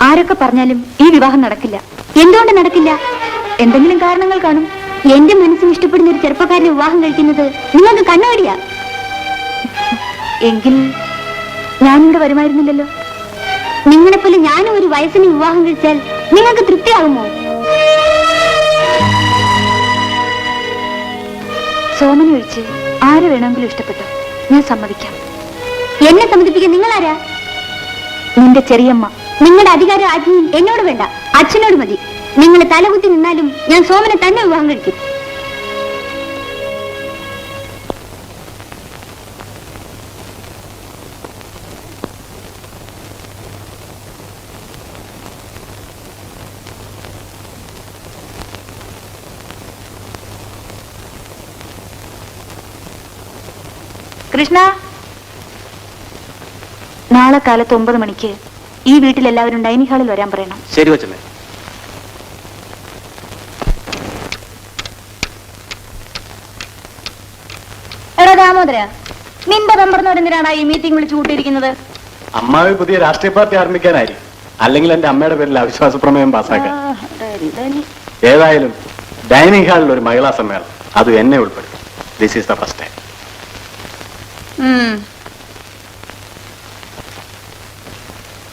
ആരൊക്കെ പറഞ്ഞാലും ഈ വിവാഹം നടക്കില്ല. എന്തുകൊണ്ട് നടക്കില്ല? എന്തെങ്കിലും കാരണങ്ങൾ കാണും. എന്റെ മനസ്സിന് ഇഷ്ടപ്പെടുന്ന ഒരു ചെറുപ്പക്കാരനെ വിവാഹം കഴിക്കുന്നത് നിങ്ങൾക്ക് കണ്ണുകടിയാ. എങ്കിൽ ഞാനിവിടെ വരുമായിരുന്നില്ലല്ലോ. നിങ്ങളെപ്പോലെ ഞാനും ഒരു വയസ്സിന് വിവാഹം കഴിച്ചാൽ നിങ്ങൾക്ക് തൃപ്തിയാകുമോ? സോമനെ ഒഴിച്ച് ആര് വേണമെങ്കിലും ഇഷ്ടപ്പെട്ടു, ഞാൻ സമ്മതിക്കാം. എന്നെ സമ്മതിപ്പിക്കാൻ നിങ്ങളാരാ? നിന്റെ ചെറിയമ്മ. നിങ്ങളുടെ അധികാരം ആജ്ഞയും എന്നോട് വേണ്ട, അച്ഛനോട് മതി. നിങ്ങൾ തലകുത്തി നിന്നാലും ഞാൻ സോമനെ തന്നെ വിവാഹം കഴിക്കും. കൃഷ്ണ, നാളെ കാലത്ത് 9 മണിക്ക് ഈ വീട്ടിലെല്ലാവരും ഡൈനിങ് ഹാളിൽ വരാൻ പറയണം. ശരി വച്ചമ്മേ. എടാ ദാമോദര, നിന്റെ മെമ്പറിനോട് എന്തിനാണ് ഈ മീറ്റിംഗ് വിളിച്ചു കൂട്ടിയിരിക്കുന്നത്? അമ്മാവി പുതിയ രാഷ്ട്രീയ പാർട്ടി ആരംഭിക്കാനായിരിക്കും, അല്ലെങ്കിൽ എന്റെ അമ്മയുടെ പേരിൽ അവിശ്വാസ പ്രമേയം പാസ്സാക്കാൻ. ഏതായാലും ഡൈനിങ് ഹാളിൽ ഒരു മഹിളാ സമ്മേളനം, അത് എന്നെ ഉൾപ്പെടും. This is the first time.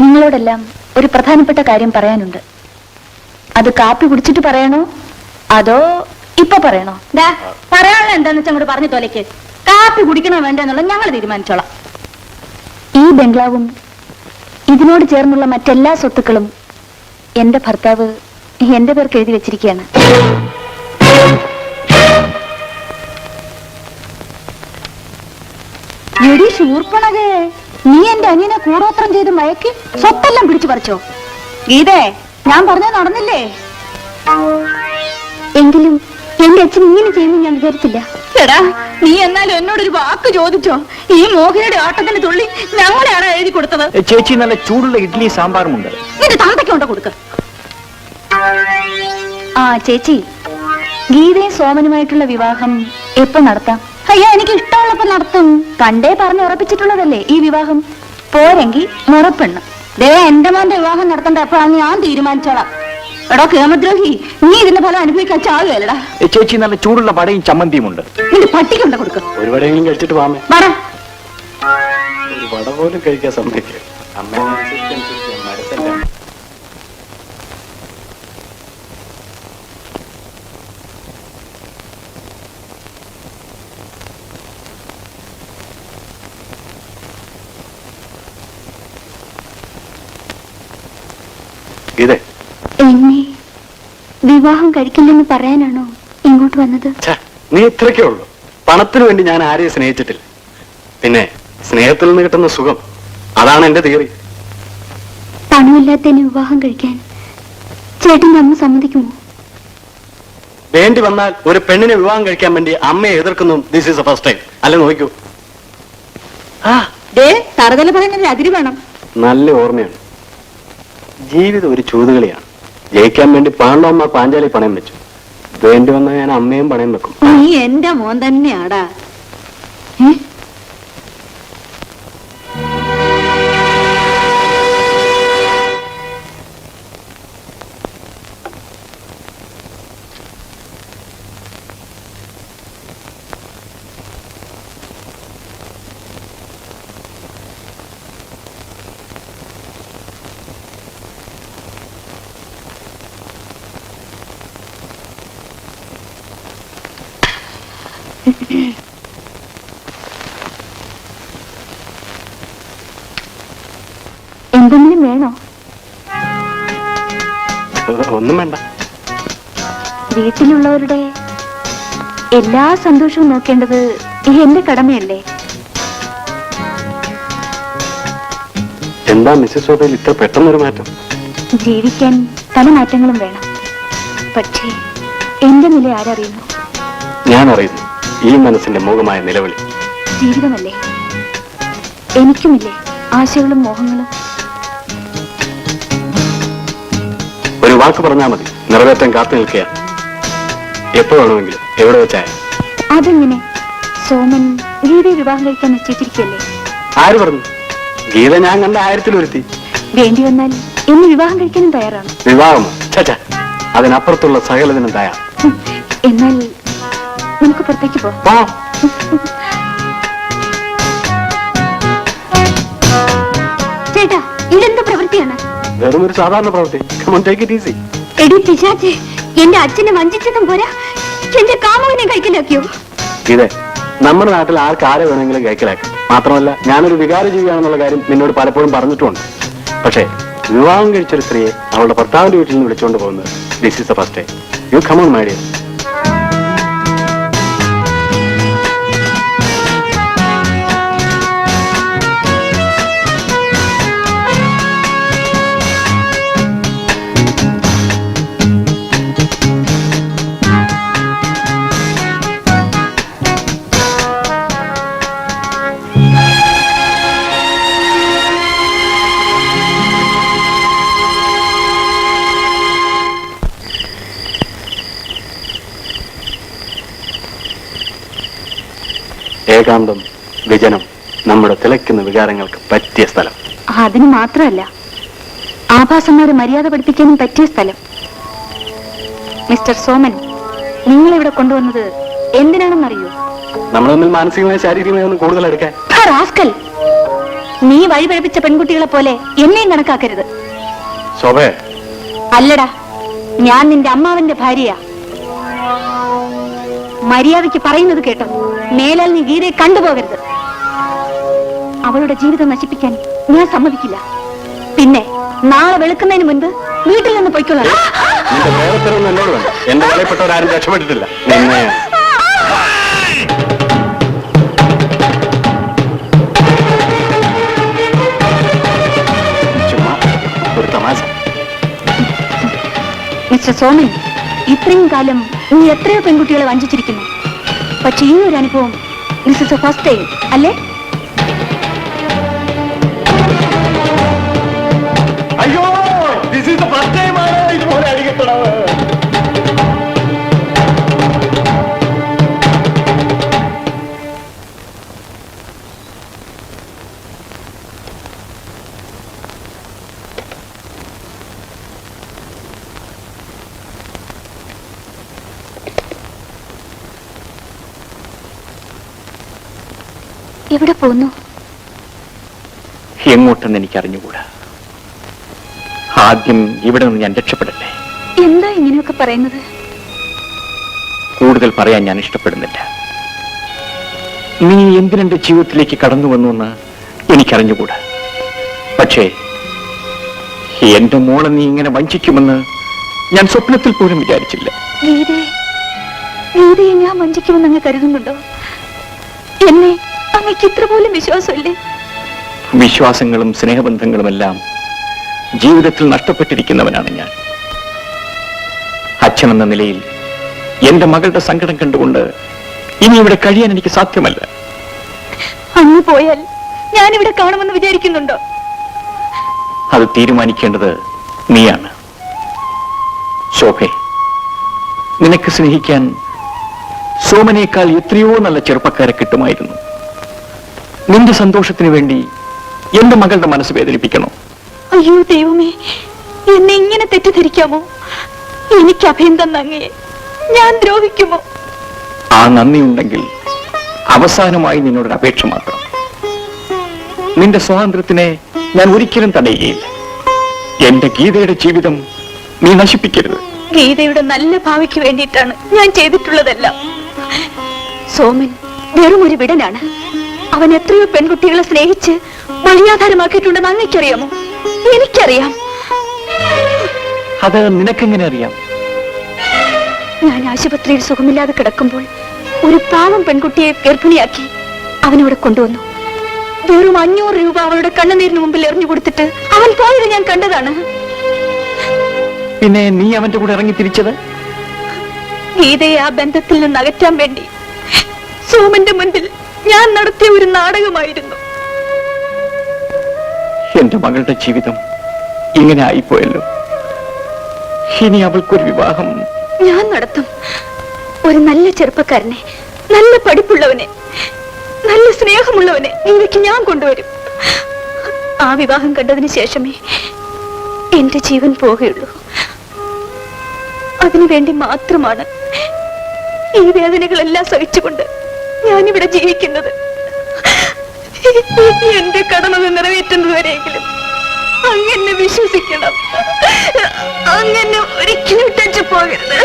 നിങ്ങളോടെല്ലാം ഒരു പ്രധാനപ്പെട്ട കാര്യം പറയാനുണ്ട്. അത് കാപ്പി കുടിച്ചിട്ട് പറയണോ അതോ ഇപ്പൊ പറയണോ? പറയാനുള്ള എന്താന്ന് വെച്ചാൽ അങ്ങോട്ട് പറഞ്ഞു തോലയ്ക്ക്. കാപ്പി കുടിക്കണോ വേണ്ട എന്നുള്ളത് ഞങ്ങൾ തീരുമാനിച്ചോളാം. ഈ ബംഗ്ലാവും ഇതിനോട് ചേർന്നുള്ള മറ്റെല്ലാ സ്വത്തുക്കളും എന്റെ ഭർത്താവ് എന്റെ പേർക്ക് എഴുതി വെച്ചിരിക്കുകയാണ്. എടി ശൂർപ്പണകേ, നീ എന്റെ അനിയനെ കൂടോത്രം ചെയ്ത് മയക്കി സ്വത്തെല്ലാം പിടിച്ചു പറിച്ചോ? ഗീതേ, ഞാൻ പറഞ്ഞത് നടന്നില്ലേ? എങ്കിലും എന്റെ അച്ഛൻ ഇങ്ങനെ ചെയ്യുമെന്ന് ഞാൻ വിചാരിച്ചില്ല. എടാ, നീ എന്നാലും എന്നോടൊരു വാക്ക് ചോദിച്ചോ? ഈ മോഹിനിയുടെ ആട്ടത്തിന് തുള്ളി ഞങ്ങളെയാണ് എഴുതി കൊടുത്തത്. ചേച്ചി, നല്ല ചൂടുള്ള ഇഡ്ഡലി സാമ്പാറും ഉണ്ട്. നിന്റെ തന്തയ്ക്കുണ്ടോ കൊടുക്ക. ആ ചേച്ചി, ഗീതയും സോമനുമായിട്ടുള്ള വിവാഹം എപ്പോ നടത്താം? അയ്യോ, എനിക്ക് ഇഷ്ടമുള്ളപ്പോ നടത്തും. പണ്ടേ പറഞ്ഞ് ഉറപ്പിച്ചിട്ടുള്ളതല്ലേ ഈ വിവാഹം. പോരെങ്കിൽ മുറപ്പെണ്ണ്. ദേ, എന്റെ മോന്റെ വിവാഹം നടത്തേണ്ട എപ്പോഴാണ് ഞാൻ തീരുമാനിച്ചോളാം. എടാ കേമദ്രോഹി, നീ ഇതിന്റെ ഫലം അനുഭവിക്കാൻ ചാകുകയല്ലടാ. ചേച്ചി, നല്ല ചൂടുള്ള വടയും ചമ്മന്തിയും ഉണ്ട്. നിന്റെ പട്ടിക്കുണ്ട കൊടുക്ക. ഒരു വടയെങ്കിലും കഴിച്ചിട്ട് വാമേ. വട ഒരു വട പോലും കഴിക്കാൻ സമ്മതിക്കുക. അമ്മ ഇതേ എന്നെ വിവാഹം കഴിക്കില്ലെന്ന് പറയാനാണോ ഇങ്ങോട്ട് വന്നത്? നീ ഇത്രയ്ക്കേ ഉള്ളൂ. പണത്തിനു വേണ്ടി ഞാൻ ആരെയും സ്നേഹിച്ചിട്ടില്ല. പിന്നെ സ്നേഹത്തിൽ നിന്ന് കിട്ടുന്ന സുഖം, അതാണ് എന്റെ തിയറി. പണമില്ലാത്തതിന് വിവാഹം കഴിക്കാൻ ചേട്ടന്റെ അമ്മ സമ്മതിക്കുമോ? വേണ്ടി വന്നാൽ ഒരു പെണ്ണിനെ വിവാഹം കഴിക്കാൻ വേണ്ടി അമ്മയെ എതിർക്കുന്നു. This is the first time. അല്ല, നോക്കൂ. തറുതല പറയുന്നതിന് അതിര് വേണം. നല്ല ഓർമ്മയാണ്. ജീവിതം ഒരു ചൂതുകളിയാണ്. ജയിക്കാൻ വേണ്ടി പാണ്ഡവന്മാർ പാഞ്ചാലി പണയം വെച്ചു. വേണ്ടി വന്നാൽ ഞാൻ അമ്മയും പണയം വെക്കും. നീ എന്റെ മോൻ തന്നെയാടാ. എന്തെങ്കിലും വേണോ? ഒന്നും വേണ്ട. വീട്ടിലുള്ളവരുടെ എല്ലാ സന്തോഷവും നോക്കേണ്ടത് എന്റെ കടമയല്ലേ? എന്താ മിസ്സസ് ശോഭയിൽ ഇത്ര പെട്ടെന്നൊരു മാറ്റം? ജീവിക്കാൻ പല മാറ്റങ്ങളും വേണം. പക്ഷേ എന്റെ നില ആരറിയുന്നു? ഞാൻ അറിയുന്നു. ഈ മനസ്സിന്റെ മോഹമായ നിലവിളി. ജീവിതമല്ലേ, എനിക്കുമില്ലേ ആശകളും മോഹങ്ങളും. ഒരു വാക്ക് പറഞ്ഞാൽ മതി, നിറവേറ്റാൻ കാത്തു നിൽക്കുക. എപ്പോ വേണമെങ്കിലും എവിടെ വെച്ചായ. അതെങ്ങനെ? സോമൻ ഗീതയെ വിവാഹം കഴിക്കാൻ നിശ്ചയിച്ചിരിക്കല്ലേ? ആര് പറഞ്ഞു? ഗീത ഞാൻ കണ്ട 1000-ൽ ഒരുത്തി. വേണ്ടി വന്നാൽ എന്നെ വിവാഹം കഴിക്കാനും തയ്യാറാണ്. വിവാഹമോ? ചാച്ചാ, അതിനപ്പുറത്തുള്ള സകലതിനും തയ്യാർ. എന്നാൽ നമുക്ക് പുറത്തേക്ക് പോവാം. ചേട്ടാ, ഇതെന്ത് പ്രവൃത്തിയാണ്? വെറും ഒരു സാധാരണ പ്രവൃത്തി. Come on, take it easy. എടി പിശാചേ, എന്റെ അച്ഛനെ വഞ്ചിച്ചതും പോരാ, എന്റെ കാമുകനെ കൈക്കലാക്കിയോ? ഇതെ, നമ്മുടെ നാട്ടിൽ ആർക്ക് ആരെ വേണമെങ്കിലും കൈക്കലാക്കാം. മാത്രമല്ല, ഞാനൊരു വികാര ജീവിയാണെന്നുള്ള കാര്യം നിന്നോട് പലപ്പോഴും പറഞ്ഞിട്ടുമുണ്ട്. പക്ഷേ വിവാഹം കഴിച്ചൊരു സ്ത്രീയെ അവളുടെ ഭർത്താവിന്റെ വീട്ടിൽ നിന്ന് വിളിച്ചുകൊണ്ട് പോകുന്നത് this is the first time. You come on my dear. ഏകാന്തം, വിജനം, നമ്മുടെ തിളയ്ക്കുന്ന വികാരങ്ങൾക്ക് പറ്റിയ സ്ഥലം. അതിന് മാത്രമല്ല, ആഭാസന്മാരെ മര്യാദ പഠിപ്പിക്കാനും പറ്റിയ സ്ഥലം. മിസ്റ്റർ സോമൻ, നിങ്ങളിവിടെ കൊണ്ടുവന്നത് എന്തിനാണെന്നറിയോ? നമ്മൾ തമ്മിൽ മാനസികമായ ശാരീരികമായി ഒന്നും കൂടുതൽ എടുക്കാൻ. റാസ്കൽ, നീ വഴി പഠിപ്പിച്ച പെൺകുട്ടികളെ പോലെ എന്നെയും കണക്കാക്കരുത്. ശോഭേ, അല്ലടാ, ഞാൻ നിന്റെ അമ്മാവന്റെ ഭാര്യയാ. മര്യാദയ്ക്ക് പറയുന്നത് കേട്ടോ. മേലാൽ നീ ഗീതയെ കണ്ടുപോകരുത്. അവളുടെ ജീവിതം നശിപ്പിക്കാൻ ഞാൻ സമ്മതിക്കില്ല. പിന്നെ നാളെ വെളുക്കുന്നതിന് മുൻപ് വീട്ടിൽ നിന്ന് പൊയ്ക്കൊള്ളാം. നിന്റെ പ്രേമത്തിലൊന്നും എന്നോട് വേണ്ട. എന്റെ വിലപ്പെട്ടവരാരും രക്ഷപ്പെട്ടിട്ടില്ല. നിന്നെ ചുമ്മാ ഒരു തമാശ. മിസ്റ്റർ സോമൻ, ഇത്രയും കാലം നീ എത്രയോ പെൺകുട്ടികളെ വഞ്ചിച്ചിരിക്കുന്നു. പക്ഷെ ഈ ഒരു അനുഭവം this is the first time, അല്ലേ? അയ്യോ, this is the first time ആണ് ഇതുപോലെ അടിക്കപ്പെടാവ്. എവിടെ പോകുന്നു? എങ്ങോട്ടെന്ന് എനിക്ക് അറിഞ്ഞുകൂടാ. ആദ്യം ഇവിടെ നിന്ന് ഞാൻ രക്ഷപ്പെടട്ടെ. എന്താ ഇങ്ങനെയൊക്കെ പറയുന്നത്? കൂടുതൽ പറയാൻ ഞാൻ ഇഷ്ടപ്പെടുന്നില്ല. നീ എന്തിനെന്റെ ജീവിതത്തിലേക്ക് കടന്നു വന്നു എന്ന് എനിക്കറിഞ്ഞുകൂടാ. പക്ഷേ എന്റെ മോളെ നീ ഇങ്ങനെ വഞ്ചിക്കുമെന്ന് ഞാൻ സ്വപ്നത്തിൽ പോലും വിചാരിച്ചില്ല. ഗീതയെ ഞാൻ വഞ്ചിക്കുമെന്ന് അങ്ങ് കരുതുന്നുണ്ടോ? എന്നെ അങ്ങക്ക് ഇത്ര പോലും വിശ്വാസമില്ലേ? വിശ്വാസങ്ങളും സ്നേഹബന്ധങ്ങളുമെല്ലാം ജീവിതത്തിൽ നഷ്ടപ്പെട്ടിരിക്കുന്നവനാണ് ഞാൻ. അച്ഛനെന്ന നിലയിൽ എന്റെ മകളുടെ സങ്കടം കണ്ടുകൊണ്ട് ഇനി ഇവിടെ കഴിയാൻ എനിക്ക് സാധ്യമല്ല. അങ്ങ് പോയാൽ ഞാനിവിടെ കാണുമെന്ന് വിചാരിക്കുന്നുണ്ടോ? അത് തീരുമാനിക്കേണ്ടത് നീയാണ്. ശോഭേ, നിനക്ക് സ്നേഹിക്കാൻ സോമനേക്കാൾ എത്രയോ നല്ല ചെറുപ്പക്കാരെ കിട്ടുമായിരുന്നു. നിന്റെ സന്തോഷത്തിന് വേണ്ടി എന്റെ മകളുടെ മനസ്സ് വേദനിപ്പിക്കണോ? അയ്യോ ദൈവമേ, എന്നെ ഇങ്ങനെ തെറ്റിദ്ധരിക്കാമോ? എനിക്ക് അഭയം തന്ന അങ്ങയെ ഞാൻ ദ്രോഹിക്കുമോ? ആ നന്ദിയുണ്ടെങ്കിൽ അവസാനമായി നിന്നോടൊരു അപേക്ഷ മാത്രം. നിന്റെ സ്വാതന്ത്ര്യത്തിനെ ഞാൻ ഒരിക്കലും തടയുകയില്ല. എന്റെ ഗീതയുടെ ജീവിതം നീ നശിപ്പിക്കരുത്. ഗീതയുടെ നല്ല ഭാവിക്ക് വേണ്ടിയിട്ടാണ് ഞാൻ ചെയ്തിട്ടുള്ളതെല്ലാം. സോമൻ വെറും ഒരു വിടനാണ്. അവൻ എത്രയോ പെൺകുട്ടികളെ സ്നേഹിച്ച് വഴിയാധാരമാക്കിയിട്ടുണ്ടെന്ന് അങ്ങേക്കറിയാമോ? എനിക്കറിയാം. അത് നിനക്കെങ്ങനെ അറിയാം? ഞാൻ ആശുപത്രിയിൽ സുഖമില്ലാതെ കിടക്കുമ്പോൾ ഒരു പാവം പെൺകുട്ടിയെ ഗർഭിണിയാക്കി അവനവിടെ കൊണ്ടുവന്നു. വെറും 500 രൂപ അവളുടെ കണ്ണുനീരിന് മുമ്പിൽ എറിഞ്ഞു കൊടുത്തിട്ട് അവൻ പോയത് ഞാൻ കണ്ടതാണ്. പിന്നെ നീ അവന്റെ കൂടെ ഇറങ്ങി തിരിച്ചത്? ഗീതയെ ആ ബന്ധത്തിൽ നിന്ന് അകറ്റാൻ വേണ്ടി സോമന്റെ മുൻപിൽ ഞാൻ നടത്തിയ ഒരു നാടകമായിരുന്നു. എന്റെ മകളുടെ ജീവിതം ഇങ്ങനെ ആയിപ്പോയല്ലോ. ഇനി അവൾക്കൊരു വിവാഹം ഞാൻ നടത്തും. ഒരു നല്ല ചെറുപ്പക്കാരനെ, നല്ല പഠിപ്പുള്ളവനെ, നല്ല സ്നേഹമുള്ളവനെ ഇവയ്ക്ക് ഞാൻ കൊണ്ടുവരും. ആ വിവാഹം കണ്ടതിന് ശേഷമേ എന്റെ ജീവൻ പോകുകയുള്ളൂ. അതിനു വേണ്ടി മാത്രമാണ് ഈ വേദനകളെല്ലാം സഹിച്ചുകൊണ്ട് ഞാനിവിടെ ജീവിക്കുന്നത്. എന്റെ കടമകൾ നിറവേറ്റുന്നതുവരെയെങ്കിലും അങ്ങനെ വിശ്വസിക്കണം. അങ്ങനെ ഒരിക്കലും ടച്ച് പോകരുത്.